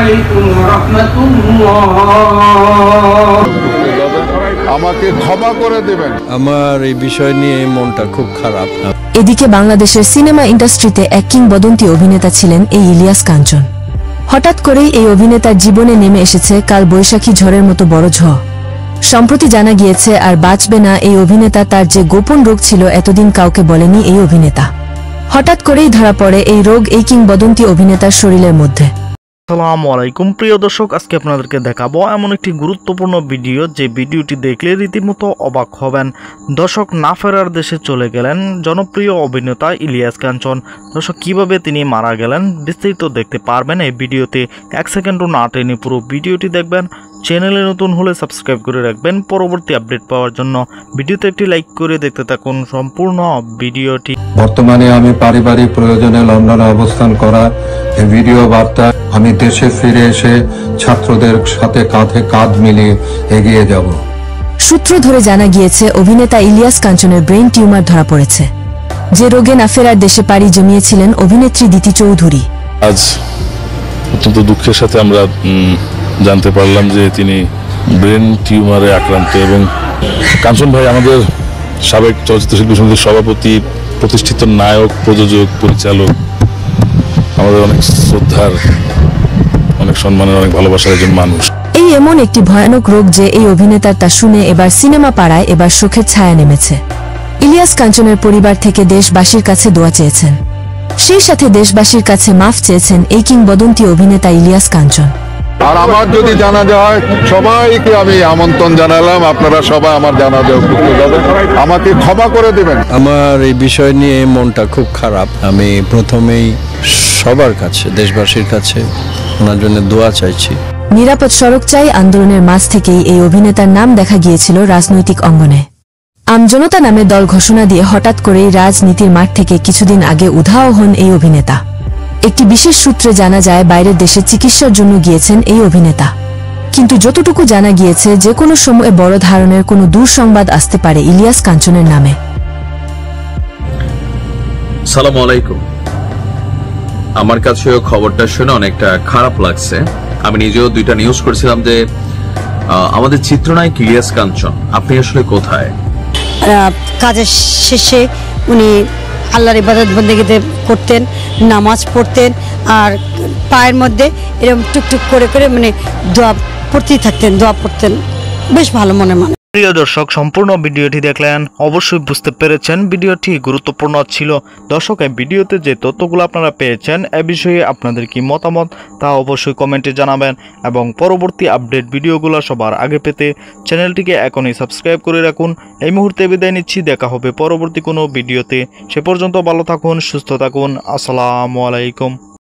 আলাইকুম ওয়া রাহমাতুল্লাহ। আমাকে ক্ষমা করে দেবেন। আমার এই বিষয় নিয়ে মনটা খুব খারাপ। এদিকে বাংলাদেশের সিনেমা ইন্ডাস্ট্রিতে এক কিংবদন্তি অভিনেতা ছিলেন এই ইলিয়াস কাঞ্চন। হঠাৎ করেই এই অভিনেতার জীবনে নেমে এসেছে কাল বৈশাখী ঝড়ের মতো বড় ঝড়। সম্প্রতি জানা গিয়েছে আর বাঁচবে না এই অভিনেতা। তার যে গোপন রোগ ছিল এতদিন কাউকে বলেনি এই অভিনেতা। হঠাৎ করেই ধরা পড়ে এই রোগ এই কিংবদন্তি অভিনেতার শরীরের মধ্যে। আসসালামু আলাইকুম প্রিয় দর্শক, আজকে আপনাদেরকে দেখাবো এমন একটি গুরুত্বপূর্ণ ভিডিও যে ভিডিওটি দেখলে রীতিমতো অবাক হবেন। দর্শক, না ফেরার দেশে চলে গেলেন জনপ্রিয় অভিনেতা ইলিয়াস কাঞ্চন। দর্শক, কিভাবে তিনি মারা গেলেন বিস্তারিত দেখতে পারবেন এই ভিডিওতে। 1 সেকেন্ডও না টেনে পুরো ভিডিওটি দেখবেন। চ্যানেলে নতুন হলে সাবস্ক্রাইব করে রাখবেন পরবর্তী আপডেট পাওয়ার জন্য। ভিডিওতে একটি লাইক করে দেখতে থাকুন সম্পূর্ণ ভিডিওটি। বর্তমানে আমি পারিবারিক প্রয়োজনে লন্ডনে অবস্থান করা এই ভিডিও বার্তা আমি দেশে ফিরে এসে ছাত্রদের সাথে কাঁধে কাঁধ মিলিয়ে এগিয়ে যাব। সূত্র ধরে জানা গিয়েছে অভিনেতা ইলিয়াস কাঞ্চনের ব্রেন টিউমার ধরা পড়েছে, যে রোগে না ফেরার দেশে পাড়ি জমিয়েছিলেন অভিনেত্রী দিতি চৌধুরী। আজ অত্যন্ত দুঃখের সাথে আমরা জানতে পারলাম যে তিনি ব্রেন টিউমারে আক্রান্ত। এবং কাঞ্চন ভাই আমাদের সাবেক চলচ্চিত্র শিল্পী সমিতির সভাপতি, প্রতিষ্ঠিত নায়ক, প্রযোজক, পরিচালক, আমাদের অনেক শ্রদ্ধার, অনেক সম্মানের, অনেক ভালোবাসার একজন মানুষ। এই এমন একটি ভয়ানক রোগ যে এই অভিনেতার তা শুনে এবার সিনেমা পাড়ায় এবার শোকের ছায়া নেমেছে। ইলিয়াস কাঞ্চনের পরিবার থেকে দেশবাসীর কাছে দোয়া চেয়েছেন, সেই সাথে দেশবাসীর কাছে মাফ চেয়েছেন এই কিংবদন্তি অভিনেতা ইলিয়াস কাঞ্চন। আর আমার যদি জানাজা হয় সবাইকে আমি আমন্ত্রণ জানালাম, আপনারা সবাই আমার জানাজা উপস্থিত হবেন। আমাকে ক্ষমা করে দেবেন। আমার এই বিষয় নিয়ে মনটা খুব খারাপ। আমি প্রথমেই সবার কাছে, দেশবাসীর কাছে ওনার জন্য দোয়া চাইছি। নিরাপদ সড়ক চাই আন্দোলনের মাঝ থেকেই এই অভিনেতার নাম দেখা গিয়েছিল রাজনৈতিক অঙ্গনে। আমজনতা নামে দল ঘোষণা দিয়ে হঠাৎ করেই রাজনীতির মাঠ থেকে কিছুদিন আগে উধাও হন এই অভিনেতা। একটি বিশেষ সূত্রে জানা যায় বাইরের দেশে চিকিৎসার জন্য গিয়েছেন এই অভিনেতা। কিন্তু যতটুকু জানা গিয়েছে যে কোনো সময়ে বড় ধরনের কোনো দুঃসংবাদ আসতে পারে ইলিয়াস কাঞ্চনের নামে। সালাম আলাইকুম। আমার কাছেও খবরটা শুনে অনেকটা খারাপ লাগছে। আমি নিজেও 2টা নিউজ করেছিলাম যে আমাদের চিত্রনায়ক ইলিয়াস কাঞ্চন, আপনি আসলে কোথায়? কাজের শেষে উনি আল্লাহর ইবাদত বন্দেগীতে করতেন, নামাজ পড়তেন, আর পায়ের মধ্যে এরকম টুকটুক করে করে মানে দোয়া পড়তেই থাকতেন, দোয়া পড়তেন। বেশ ভালো মনে মানে। প্রিয় দর্শক, সম্পূর্ণ ভিডিওটি দেখলেন, অবশ্যই বুঝতে পেরেছেন ভিডিওটি গুরুত্বপূর্ণ ছিল। দর্শক, এই ভিডিওতে যে তথ্যগুলো আপনারা পেয়েছেন এ বিষয়ে আপনাদের কি মতামত তা অবশ্যই কমেন্টে জানাবেন। এবং পরবর্তী আপডেট ভিডিওগুলো সবার আগে পেতে চ্যানেলটিকে এখনই সাবস্ক্রাইব করে রাখুন। এই মুহূর্তে বিদায় নিচ্ছি, দেখা হবে পরবর্তী কোনো ভিডিওতে। সে পর্যন্ত ভালো থাকুন, সুস্থ থাকুন। আসসালামু আলাইকুম।